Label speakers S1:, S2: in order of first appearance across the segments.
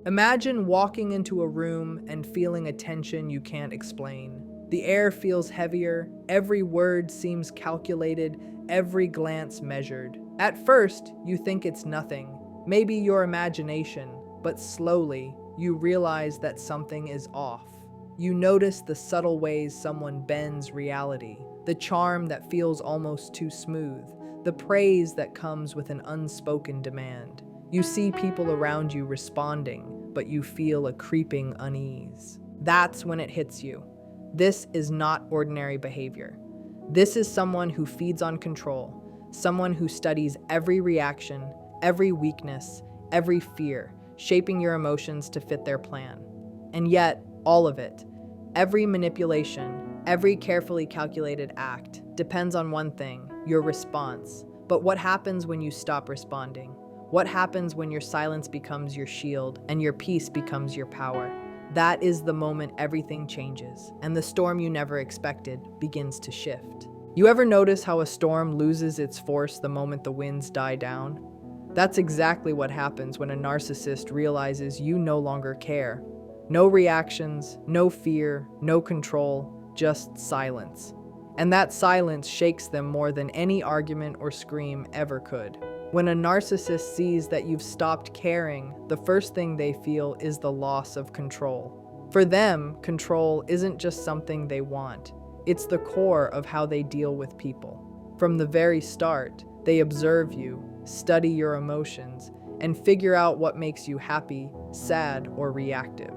S1: Imagine walking into a room and feeling a tension you can't explain. The air feels heavier, every word seems calculated, every glance measured. At first, you think it's nothing, maybe your imagination, but slowly, you realize that something is off. You notice the subtle ways someone bends reality, the charm that feels almost too smooth, the praise that comes with an unspoken demand. You see people around you responding, but you feel a creeping unease. That's when it hits you. This is not ordinary behavior. This is someone who feeds on control, someone who studies every reaction, every weakness, every fear, shaping your emotions to fit their plan. And yet, all of it, every manipulation, every carefully calculated act, depends on one thing, your response. But what happens when you stop responding? What happens when your silence becomes your shield and your peace becomes your power? That is the moment everything changes, and the storm you never expected begins to shift. You ever notice how a storm loses its force the moment the winds die down? That's exactly what happens when a narcissist realizes you no longer care. No reactions, no fear, no control, just silence. And that silence shakes them more than any argument or scream ever could. When a narcissist sees that you've stopped caring, the first thing they feel is the loss of control. For them, control isn't just something they want. It's the core of how they deal with people. From the very start, they observe you, study your emotions, and figure out what makes you happy, sad, or reactive.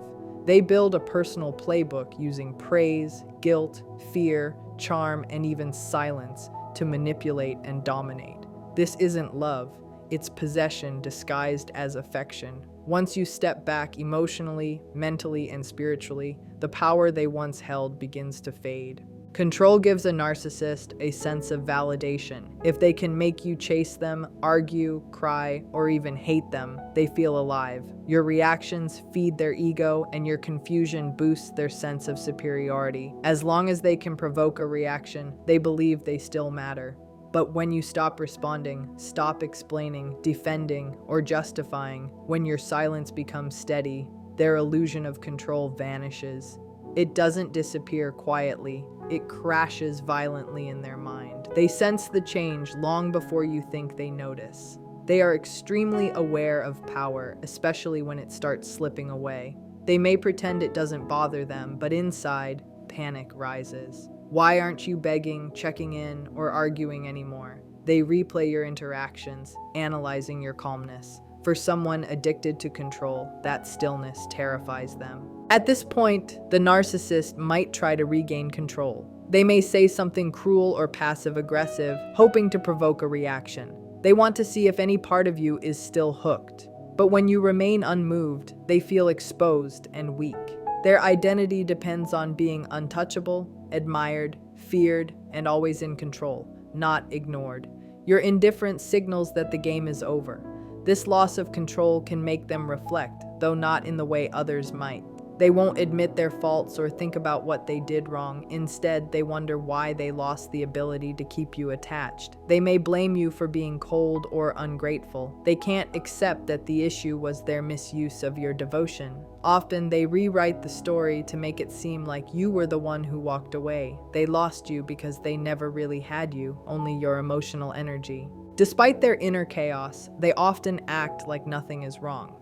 S1: They build a personal playbook using praise, guilt, fear, charm, and even silence to manipulate and dominate. This isn't love, it's possession disguised as affection. Once you step back emotionally, mentally, and spiritually, the power they once held begins to fade. Control gives a narcissist a sense of validation. If they can make you chase them, argue, cry, or even hate them, they feel alive. Your reactions feed their ego, and your confusion boosts their sense of superiority. As long as they can provoke a reaction, they believe they still matter. But when you stop responding, stop explaining, defending, or justifying, when your silence becomes steady, their illusion of control vanishes. It doesn't disappear quietly, it crashes violently in their mind. They sense the change long before you think they notice. They are extremely aware of power, especially when it starts slipping away. They may pretend it doesn't bother them, but inside, panic rises. Why aren't you begging, checking in, or arguing anymore? They replay your interactions, analyzing your calmness. For someone addicted to control, that stillness terrifies them. At this point, the narcissist might try to regain control. They may say something cruel or passive-aggressive, hoping to provoke a reaction. They want to see if any part of you is still hooked. But when you remain unmoved, they feel exposed and weak. Their identity depends on being untouchable, admired, feared, and always in control, not ignored. Your indifference signals that the game is over. This loss of control can make them reflect, though not in the way others might. They won't admit their faults or think about what they did wrong. Instead, they wonder why they lost the ability to keep you attached. They may blame you for being cold or ungrateful. They can't accept that the issue was their misuse of your devotion. Often, they rewrite the story to make it seem like you were the one who walked away. They lost you because they never really had you, only your emotional energy. Despite their inner chaos, they often act like nothing is wrong.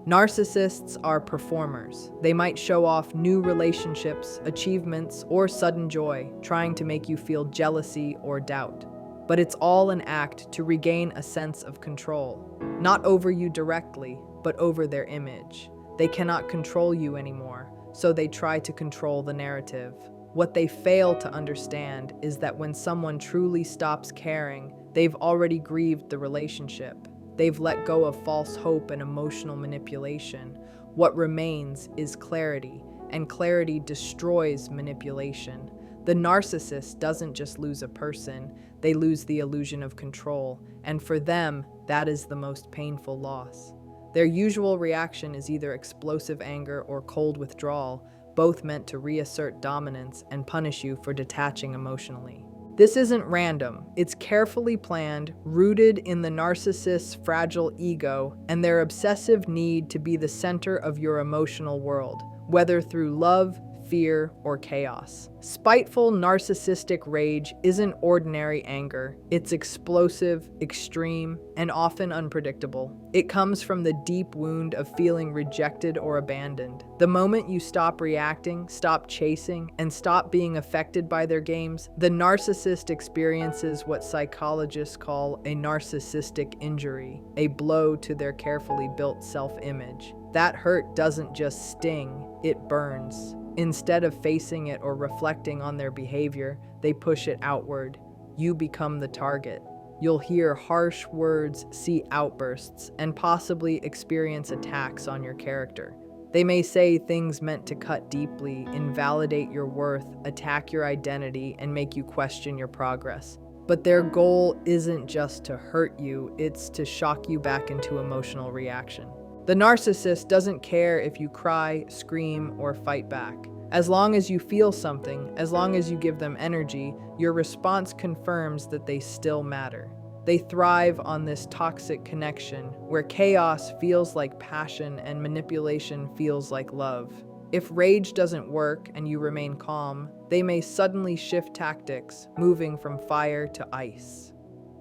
S1: Narcissists are performers. They might show off new relationships, achievements, or sudden joy, trying to make you feel jealousy or doubt. But it's all an act to regain a sense of control, not over you directly, but over their image. They cannot control you anymore, so they try to control the narrative. What they fail to understand is that when someone truly stops caring, they've already grieved the relationship. They've let go of false hope and emotional manipulation. What remains is clarity, and clarity destroys manipulation. The narcissist doesn't just lose a person, they lose the illusion of control, and for them, that is the most painful loss. Their usual reaction is either explosive anger or cold withdrawal, both meant to reassert dominance and punish you for detaching emotionally. This isn't random. It's carefully planned, rooted in the narcissist's fragile ego and their obsessive need to be the center of your emotional world, whether through love, fear, or chaos. Spiteful narcissistic rage isn't ordinary anger. It's explosive, extreme, and often unpredictable. It comes from the deep wound of feeling rejected or abandoned. The moment you stop reacting, stop chasing, and stop being affected by their games, the narcissist experiences what psychologists call a narcissistic injury, a blow to their carefully built self-image. That hurt doesn't just sting, it burns. Instead of facing it or reflecting on their behavior, they push it outward. You become the target. You'll hear harsh words, see outbursts, and possibly experience attacks on your character. They may say things meant to cut deeply, invalidate your worth, attack your identity, and make you question your progress. But their goal isn't just to hurt you, it's to shock you back into emotional reaction. The narcissist doesn't care if you cry, scream, or fight back. As long as you feel something, as long as you give them energy, your response confirms that they still matter. They thrive on this toxic connection where chaos feels like passion and manipulation feels like love. If rage doesn't work and you remain calm, they may suddenly shift tactics, moving from fire to ice.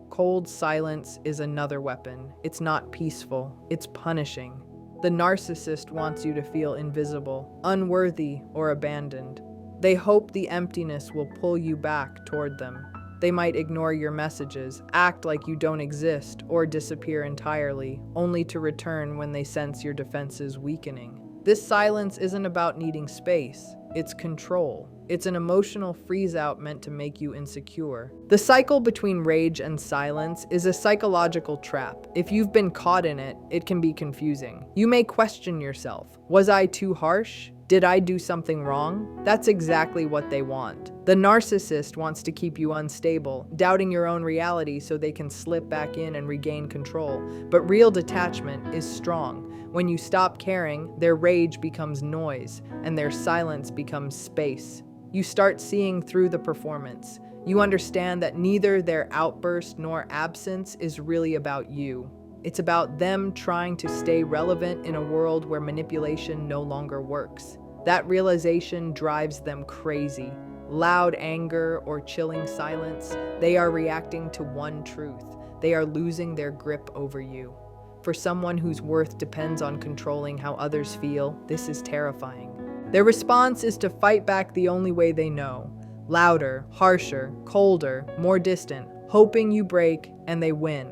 S1: Cold silence is another weapon. It's not peaceful, it's punishing. The narcissist wants you to feel invisible, unworthy, or abandoned. They hope the emptiness will pull you back toward them. They might ignore your messages, act like you don't exist, or disappear entirely, only to return when they sense your defenses weakening. This silence isn't about needing space, it's control. It's an emotional freeze-out meant to make you insecure. The cycle between rage and silence is a psychological trap. If you've been caught in it, it can be confusing. You may question yourself. Was I too harsh? Did I do something wrong? That's exactly what they want. The narcissist wants to keep you unstable, doubting your own reality so they can slip back in and regain control. But real detachment is strong. When you stop caring, their rage becomes noise, and their silence becomes space. You start seeing through the performance. You understand that neither their outburst nor absence is really about you. It's about them trying to stay relevant in a world where manipulation no longer works. That realization drives them crazy. Loud anger or chilling silence, they are reacting to one truth. They are losing their grip over you. For someone whose worth depends on controlling how others feel, this is terrifying. Their response is to fight back the only way they know. Louder, harsher, colder, more distant, hoping you break, and they win.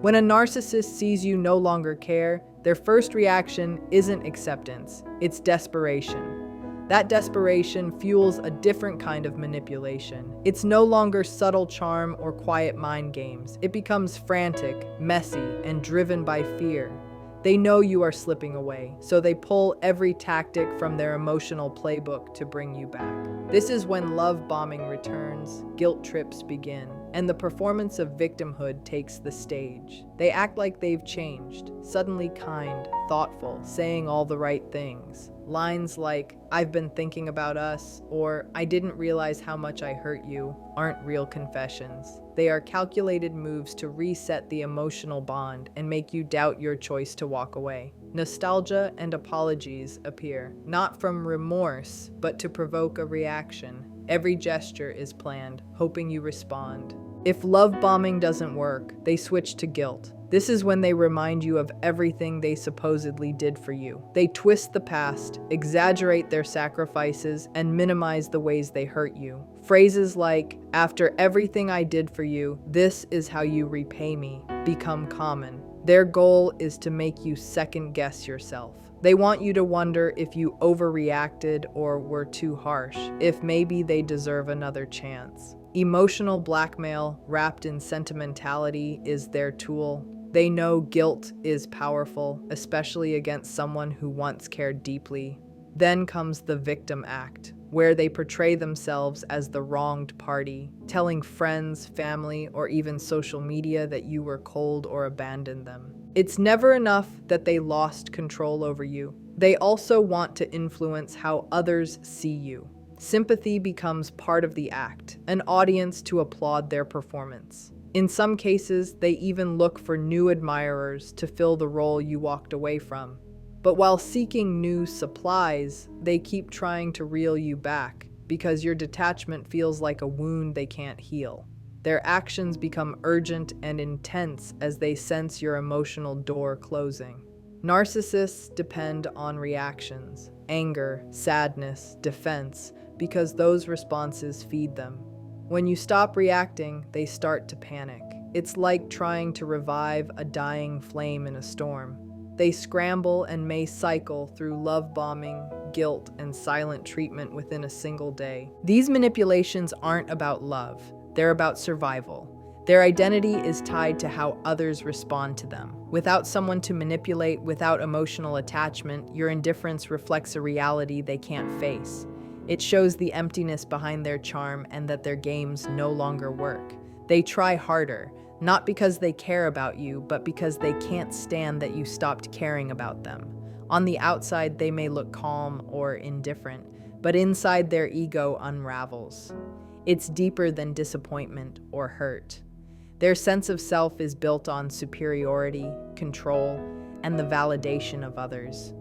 S1: When a narcissist sees you no longer care, their first reaction isn't acceptance, it's desperation. That desperation fuels a different kind of manipulation. It's no longer subtle charm or quiet mind games. It becomes frantic, messy, and driven by fear. They know you are slipping away, so they pull every tactic from their emotional playbook to bring you back. This is when love bombing returns, guilt trips begin, and the performance of victimhood takes the stage. They act like they've changed, suddenly kind, thoughtful, saying all the right things. Lines like, "I've been thinking about us," or "I didn't realize how much I hurt you," aren't real confessions. They are calculated moves to reset the emotional bond and make you doubt your choice to walk away. Nostalgia and apologies appear, not from remorse, but to provoke a reaction. Every gesture is planned, hoping you respond. If love bombing doesn't work, they switch to guilt. This is when they remind you of everything they supposedly did for you. They twist the past, exaggerate their sacrifices, and minimize the ways they hurt you. Phrases like, "After everything I did for you, this is how you repay me," become common. Their goal is to make you second-guess yourself. They want you to wonder if you overreacted or were too harsh, if maybe they deserve another chance. Emotional blackmail wrapped in sentimentality is their tool. They know guilt is powerful, especially against someone who once cared deeply. Then comes the victim act, where they portray themselves as the wronged party, telling friends, family, or even social media that you were cold or abandoned them. It's never enough that they lost control over you. They also want to influence how others see you. Sympathy becomes part of the act, an audience to applaud their performance. In some cases, they even look for new admirers to fill the role you walked away from. But while seeking new supplies, they keep trying to reel you back because your detachment feels like a wound they can't heal. Their actions become urgent and intense as they sense your emotional door closing. Narcissists depend on reactions, anger, sadness, defense, because those responses feed them. When you stop reacting, they start to panic. It's like trying to revive a dying flame in a storm. They scramble and may cycle through love bombing, guilt, and silent treatment within a single day. These manipulations aren't about love, they're about survival. Their identity is tied to how others respond to them. Without someone to manipulate, without emotional attachment, your indifference reflects a reality they can't face. It shows the emptiness behind their charm and that their games no longer work. They try harder, not because they care about you, but because they can't stand that you stopped caring about them. On the outside, they may look calm or indifferent, but inside their ego unravels. It's deeper than disappointment or hurt. Their sense of self is built on superiority, control, and the validation of others.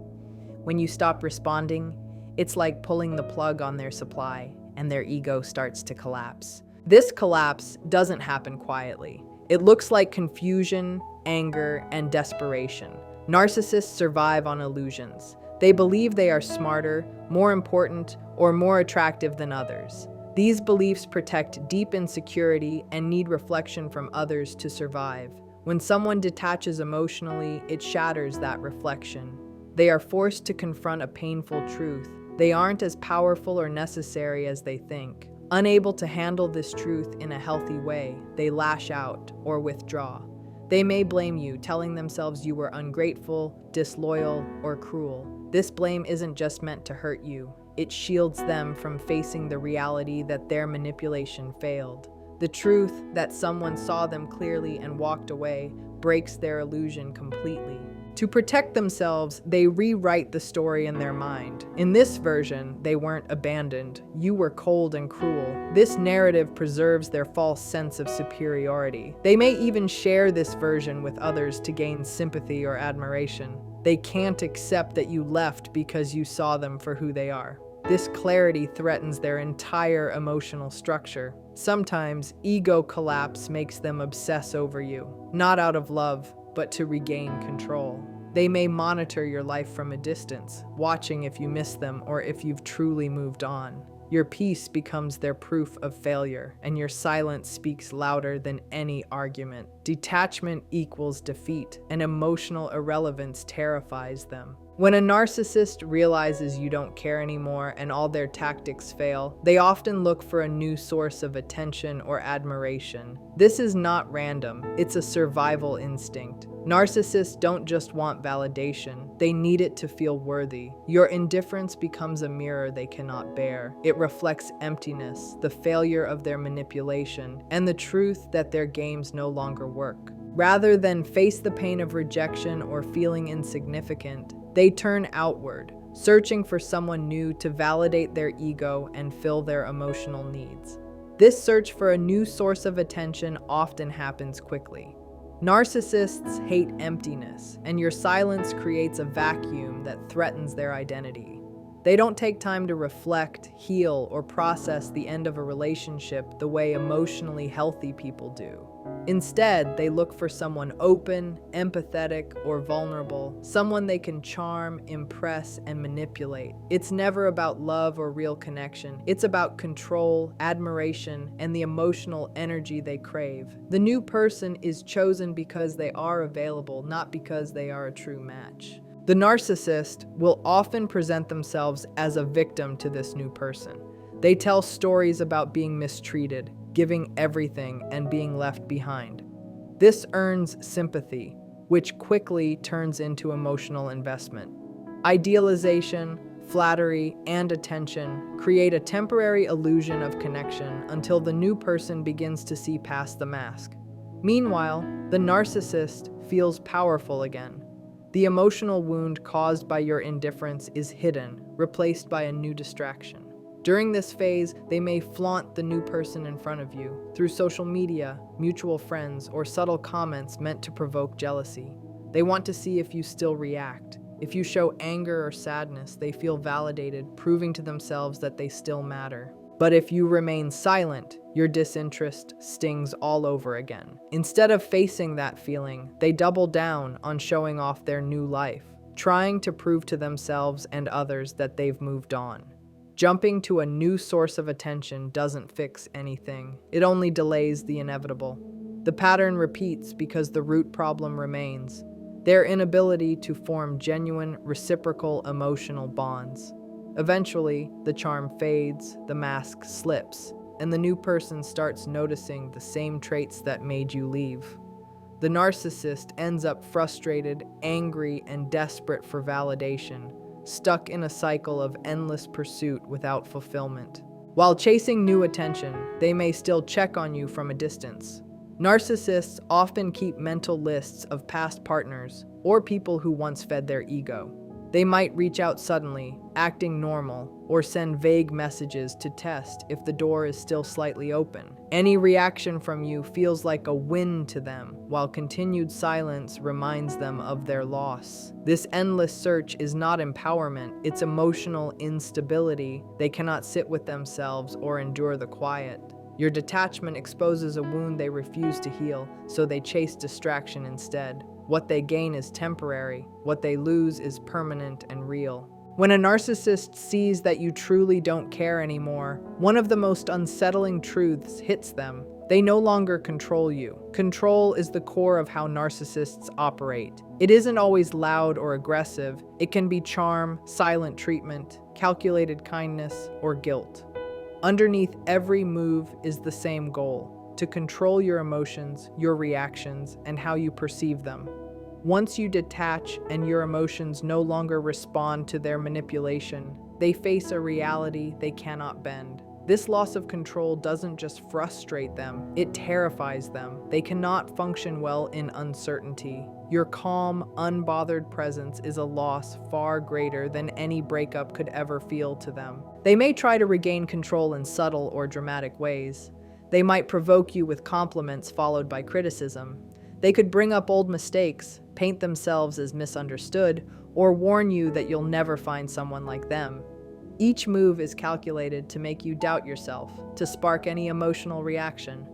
S1: When you stop responding, it's like pulling the plug on their supply, and their ego starts to collapse. This collapse doesn't happen quietly. It looks like confusion, anger, and desperation. Narcissists survive on illusions. They believe they are smarter, more important, or more attractive than others. These beliefs protect deep insecurity and need reflection from others to survive. When someone detaches emotionally, it shatters that reflection. They are forced to confront a painful truth. They aren't as powerful or necessary as they think. Unable to handle this truth in a healthy way, they lash out or withdraw. They may blame you, telling themselves you were ungrateful, disloyal, or cruel. This blame isn't just meant to hurt you. It shields them from facing the reality that their manipulation failed. The truth that someone saw them clearly and walked away breaks their illusion completely. To protect themselves, they rewrite the story in their mind. In this version, they weren't abandoned. You were cold and cruel. This narrative preserves their false sense of superiority. They may even share this version with others to gain sympathy or admiration. They can't accept that you left because you saw them for who they are. This clarity threatens their entire emotional structure. Sometimes, ego collapse makes them obsess over you, not out of love, but to regain control. They may monitor your life from a distance, watching if you miss them or if you've truly moved on. Your peace becomes their proof of failure, and your silence speaks louder than any argument. Detachment equals defeat, and emotional irrelevance terrifies them. When a narcissist realizes you don't care anymore and all their tactics fail, they often look for a new source of attention or admiration. This is not random, it's a survival instinct. Narcissists don't just want validation, they need it to feel worthy. Your indifference becomes a mirror they cannot bear. It reflects emptiness, the failure of their manipulation, and the truth that their games no longer work. Rather than face the pain of rejection or feeling insignificant, they turn outward, searching for someone new to validate their ego and fill their emotional needs. This search for a new source of attention often happens quickly. Narcissists hate emptiness, and your silence creates a vacuum that threatens their identity. They don't take time to reflect, heal, or process the end of a relationship the way emotionally healthy people do. Instead, they look for someone open, empathetic, or vulnerable, someone they can charm, impress, and manipulate. It's never about love or real connection. It's about control, admiration, and the emotional energy they crave. The new person is chosen because they are available, not because they are a true match. The narcissist will often present themselves as a victim to this new person. They tell stories about being mistreated, giving everything, and being left behind. This earns sympathy, which quickly turns into emotional investment. Idealization, flattery, and attention create a temporary illusion of connection until the new person begins to see past the mask. Meanwhile, the narcissist feels powerful again. The emotional wound caused by your indifference is hidden, replaced by a new distraction. During this phase, they may flaunt the new person in front of you through social media, mutual friends, or subtle comments meant to provoke jealousy. They want to see if you still react. If you show anger or sadness, they feel validated, proving to themselves that they still matter. But if you remain silent, your disinterest stings all over again. Instead of facing that feeling, they double down on showing off their new life, trying to prove to themselves and others that they've moved on. Jumping to a new source of attention doesn't fix anything. It only delays the inevitable. The pattern repeats because the root problem remains: their inability to form genuine, reciprocal emotional bonds. Eventually, the charm fades, the mask slips, and the new person starts noticing the same traits that made you leave. The narcissist ends up frustrated, angry, and desperate for validation, stuck in a cycle of endless pursuit without fulfillment. While chasing new attention, they may still check on you from a distance. Narcissists often keep mental lists of past partners or people who once fed their ego. They might reach out suddenly, acting normal, or send vague messages to test if the door is still slightly open. Any reaction from you feels like a win to them, while continued silence reminds them of their loss. This endless search is not empowerment, it's emotional instability. They cannot sit with themselves or endure the quiet. Your detachment exposes a wound they refuse to heal, so they chase distraction instead. What they gain is temporary, what they lose is permanent and real. When a narcissist sees that you truly don't care anymore, one of the most unsettling truths hits them. They no longer control you. Control is the core of how narcissists operate. It isn't always loud or aggressive. It can be charm, silent treatment, calculated kindness, or guilt. Underneath every move is the same goal: to control your emotions, your reactions, and how you perceive them. Once you detach and your emotions no longer respond to their manipulation, they face a reality they cannot bend. This loss of control doesn't just frustrate them, it terrifies them. They cannot function well in uncertainty. Your calm, unbothered presence is a loss far greater than any breakup could ever feel to them. They may try to regain control in subtle or dramatic ways. They might provoke you with compliments followed by criticism. They could bring up old mistakes, paint themselves as misunderstood, or warn you that you'll never find someone like them. Each move is calculated to make you doubt yourself, to spark any emotional reaction.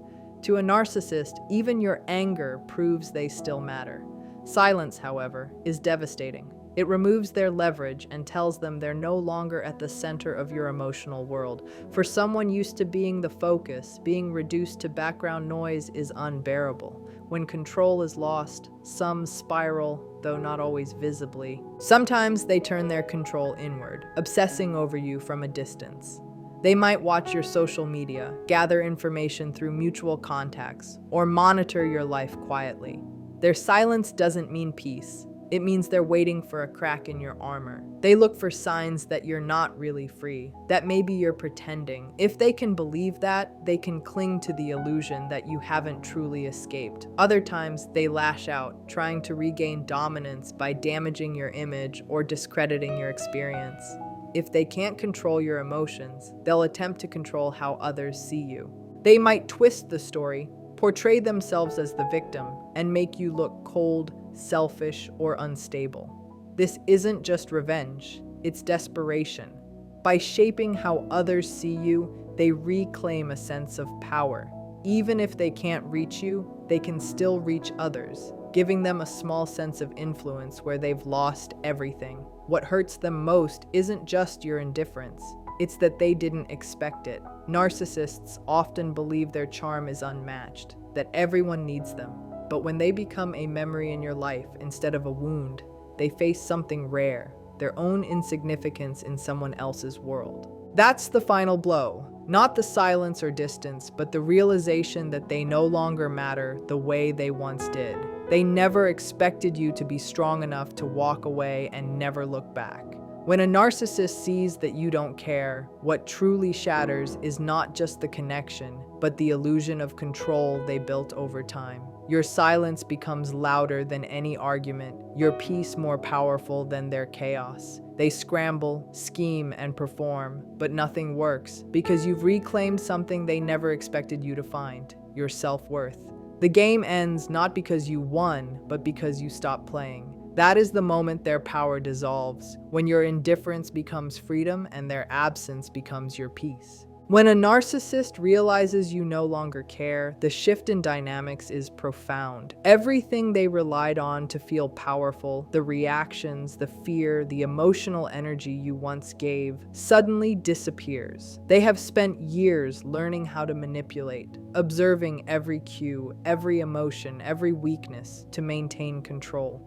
S1: To a narcissist, even your anger proves they still matter. Silence, however, is devastating. It removes their leverage and tells them they're no longer at the center of your emotional world. For someone used to being the focus, being reduced to background noise is unbearable. When control is lost, some spiral, though not always visibly. Sometimes they turn their control inward, obsessing over you from a distance. They might watch your social media, gather information through mutual contacts, or monitor your life quietly. Their silence doesn't mean peace. It means they're waiting for a crack in your armor. They look for signs that you're not really free, that maybe you're pretending. If they can believe that, they can cling to the illusion that you haven't truly escaped. Other times, they lash out, trying to regain dominance by damaging your image or discrediting your experience. If they can't control your emotions, they'll attempt to control how others see you. They might twist the story, portray themselves as the victim, and make you look cold, selfish, or unstable. This isn't just revenge, it's desperation. By shaping how others see you, they reclaim a sense of power. Even if they can't reach you, they can still reach others, giving them a small sense of influence where they've lost everything. What hurts them most isn't just your indifference, it's that they didn't expect it. Narcissists often believe their charm is unmatched, that everyone needs them. But when they become a memory in your life instead of a wound, they face something rare, their own insignificance in someone else's world. That's the final blow. Not the silence or distance, but the realization that they no longer matter the way they once did. They never expected you to be strong enough to walk away and never look back. When a narcissist sees that you don't care, what truly shatters is not just the connection, but the illusion of control they built over time. Your silence becomes louder than any argument, your peace more powerful than their chaos. They scramble, scheme, and perform, but nothing works because you've reclaimed something they never expected you to find: your self-worth. The game ends not because you won, but because you stopped playing. That is the moment their power dissolves, when your indifference becomes freedom and their absence becomes your peace. When a narcissist realizes you no longer care, the shift in dynamics is profound. Everything they relied on to feel powerful, the reactions, the fear, the emotional energy you once gave, suddenly disappears. They have spent years learning how to manipulate, observing every cue, every emotion, every weakness to maintain control.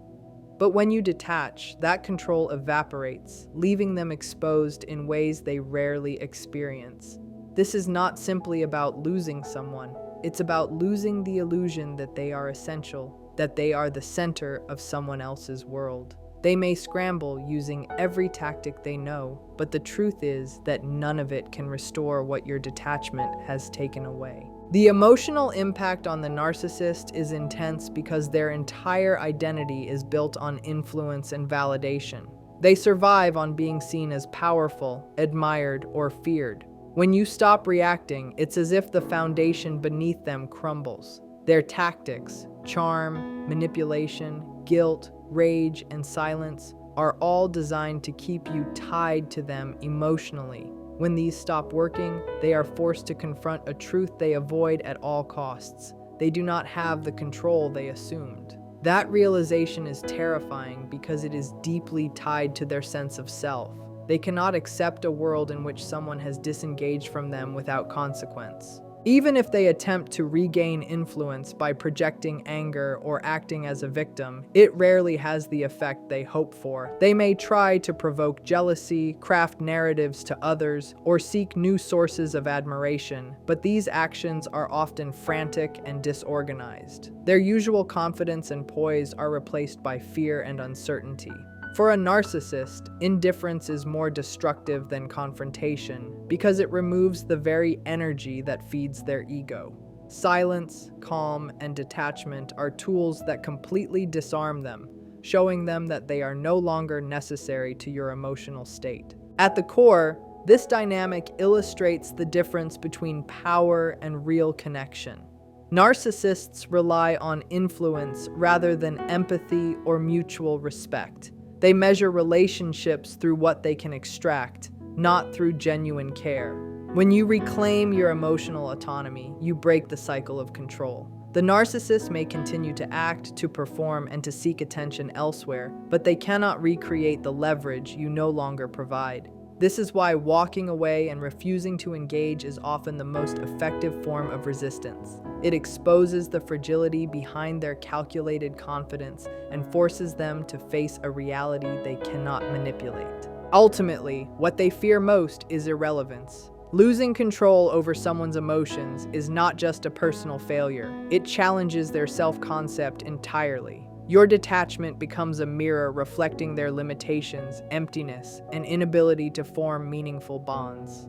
S1: But when you detach, that control evaporates, leaving them exposed in ways they rarely experience. This is not simply about losing someone. It's about losing the illusion that they are essential, that they are the center of someone else's world. They may scramble using every tactic they know, but the truth is that none of it can restore what your detachment has taken away. The emotional impact on the narcissist is intense because their entire identity is built on influence and validation. They survive on being seen as powerful, admired, or feared. When you stop reacting, it's as if the foundation beneath them crumbles. Their tactics, charm, manipulation, guilt, rage, and silence are all designed to keep you tied to them emotionally. When these stop working, they are forced to confront a truth they avoid at all costs. They do not have the control they assumed. That realization is terrifying because it is deeply tied to their sense of self. They cannot accept a world in which someone has disengaged from them without consequence. Even if they attempt to regain influence by projecting anger or acting as a victim, it rarely has the effect they hope for. They may try to provoke jealousy, craft narratives to others, or seek new sources of admiration, but these actions are often frantic and disorganized. Their usual confidence and poise are replaced by fear and uncertainty. For a narcissist, indifference is more destructive than confrontation because it removes the very energy that feeds their ego. Silence, calm, and detachment are tools that completely disarm them, showing them that they are no longer necessary to your emotional state. At the core, this dynamic illustrates the difference between power and real connection. Narcissists rely on influence rather than empathy or mutual respect. They measure relationships through what they can extract, not through genuine care. When you reclaim your emotional autonomy, you break the cycle of control. The narcissist may continue to act, to perform, and to seek attention elsewhere, but they cannot recreate the leverage you no longer provide. This is why walking away and refusing to engage is often the most effective form of resistance. It exposes the fragility behind their calculated confidence and forces them to face a reality they cannot manipulate. Ultimately, what they fear most is irrelevance. Losing control over someone's emotions is not just a personal failure. It challenges their self-concept entirely. Your detachment becomes a mirror reflecting their limitations, emptiness, and inability to form meaningful bonds.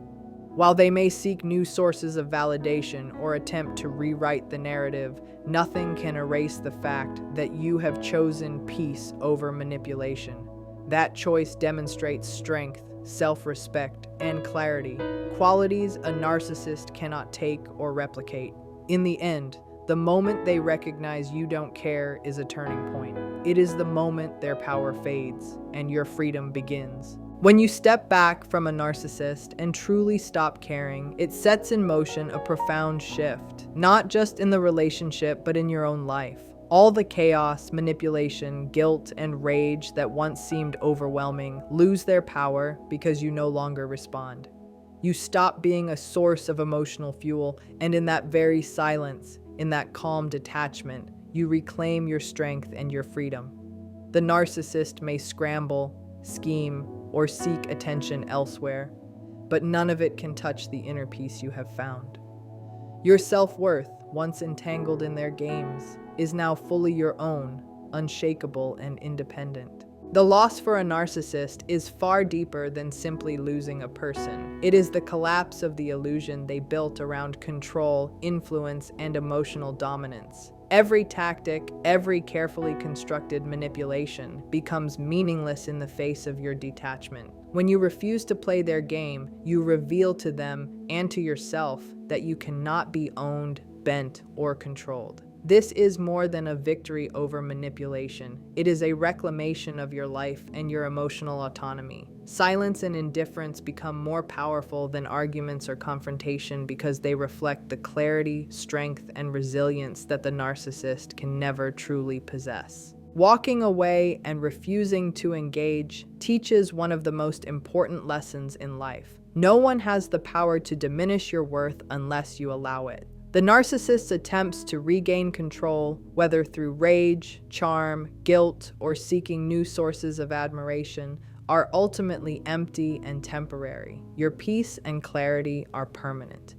S1: While they may seek new sources of validation or attempt to rewrite the narrative, nothing can erase the fact that you have chosen peace over manipulation. That choice demonstrates strength, self-respect, and clarity, qualities a narcissist cannot take or replicate. In the end, the moment they recognize you don't care is a turning point. It is the moment their power fades and your freedom begins. When you step back from a narcissist and truly stop caring, it sets in motion a profound shift, not just in the relationship, but in your own life. All the chaos, manipulation, guilt, and rage that once seemed overwhelming lose their power because you no longer respond. You stop being a source of emotional fuel, and in that very silence, in that calm detachment, you reclaim your strength and your freedom. The narcissist may scramble, scheme, or seek attention elsewhere, but none of it can touch the inner peace you have found. Your self-worth, once entangled in their games, is now fully your own, unshakable and independent. The loss for a narcissist is far deeper than simply losing a person. It is the collapse of the illusion they built around control, influence, and emotional dominance. Every tactic, every carefully constructed manipulation becomes meaningless in the face of your detachment. When you refuse to play their game, you reveal to them and to yourself that you cannot be owned, bent, or controlled. This is more than a victory over manipulation. It is a reclamation of your life and your emotional autonomy. Silence and indifference become more powerful than arguments or confrontation because they reflect the clarity, strength, and resilience that the narcissist can never truly possess. Walking away and refusing to engage teaches one of the most important lessons in life. No one has the power to diminish your worth unless you allow it. The narcissist's attempts to regain control, whether through rage, charm, guilt, or seeking new sources of admiration, are ultimately empty and temporary. Your peace and clarity are permanent.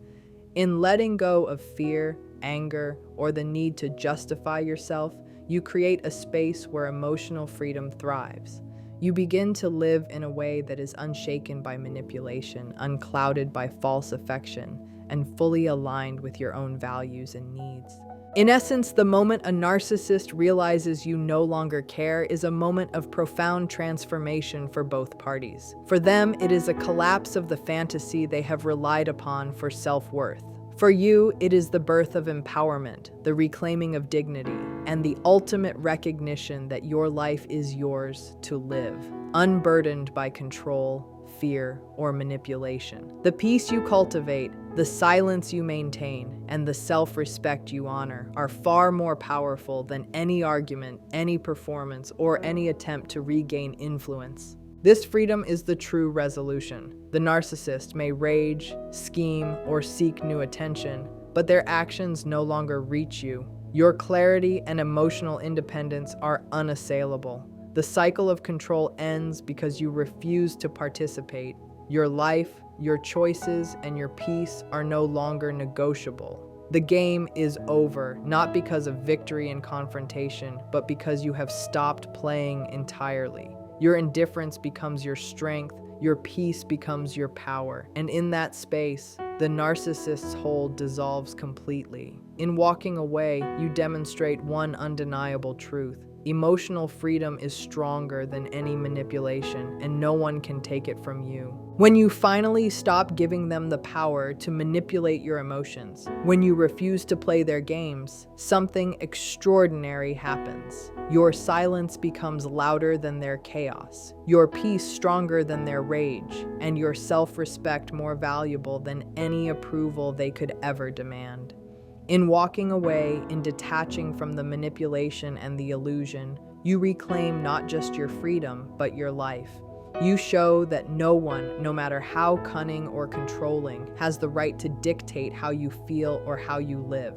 S1: In letting go of fear, anger, or the need to justify yourself, you create a space where emotional freedom thrives. You begin to live in a way that is unshaken by manipulation, unclouded by false affection, and fully aligned with your own values and needs. In essence, the moment a narcissist realizes you no longer care is a moment of profound transformation for both parties. For them, it is a collapse of the fantasy they have relied upon for self-worth. For you, it is the birth of empowerment, the reclaiming of dignity, and the ultimate recognition that your life is yours to live, unburdened by control, fear, or manipulation. The peace you cultivate, the silence you maintain, and the self-respect you honor are far more powerful than any argument, any performance, or any attempt to regain influence. This freedom is the true resolution. The narcissist may rage, scheme, or seek new attention, but their actions no longer reach you. Your clarity and emotional independence are unassailable. The cycle of control ends because you refuse to participate. Your life, your choices, and your peace are no longer negotiable. The game is over, not because of victory and confrontation, but because you have stopped playing entirely. Your indifference becomes your strength, your peace becomes your power, and in that space, the narcissist's hold dissolves completely. In walking away, you demonstrate one undeniable truth. Emotional freedom is stronger than any manipulation, and no one can take it from you. When you finally stop giving them the power to manipulate your emotions, when you refuse to play their games, something extraordinary happens. Your silence becomes louder than their chaos, your peace stronger than their rage, and your self-respect more valuable than any approval they could ever demand. In walking away, in detaching from the manipulation and the illusion, you reclaim not just your freedom, but your life. You show that no one, no matter how cunning or controlling, has the right to dictate how you feel or how you live.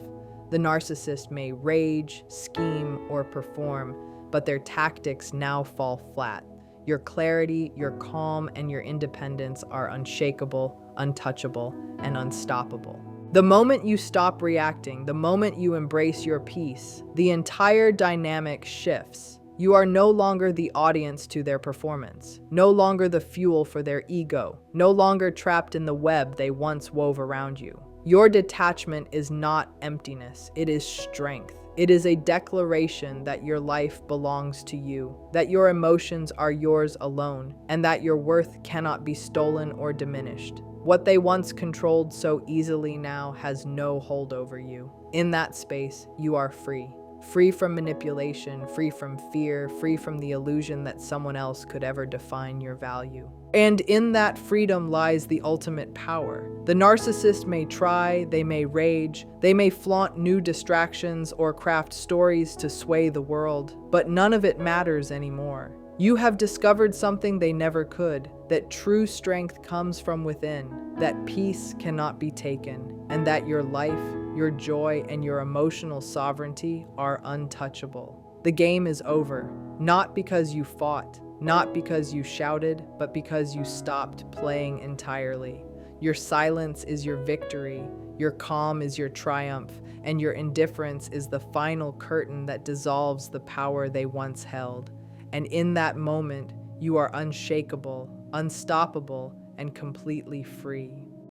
S1: The narcissist may rage, scheme, or perform, but their tactics now fall flat. Your clarity, your calm, and your independence are unshakable, untouchable, and unstoppable. The moment you stop reacting, the moment you embrace your peace, the entire dynamic shifts. You are no longer the audience to their performance, no longer the fuel for their ego, no longer trapped in the web they once wove around you. Your detachment is not emptiness, it is strength. It is a declaration that your life belongs to you, that your emotions are yours alone, and that your worth cannot be stolen or diminished. What they once controlled so easily now has no hold over you. In that space, you are free. Free from manipulation, free from fear, free from the illusion that someone else could ever define your value. And in that freedom lies the ultimate power. The narcissist may try, they may rage, they may flaunt new distractions or craft stories to sway the world, but none of it matters anymore. You have discovered something they never could, that true strength comes from within, that peace cannot be taken, and that your life, your joy, and your emotional sovereignty are untouchable. The game is over, not because you fought, not because you shouted, but because you stopped playing entirely. Your silence is your victory, your calm is your triumph, and your indifference is the final curtain that dissolves the power they once held. And in that moment, you are unshakable, unstoppable, and completely free.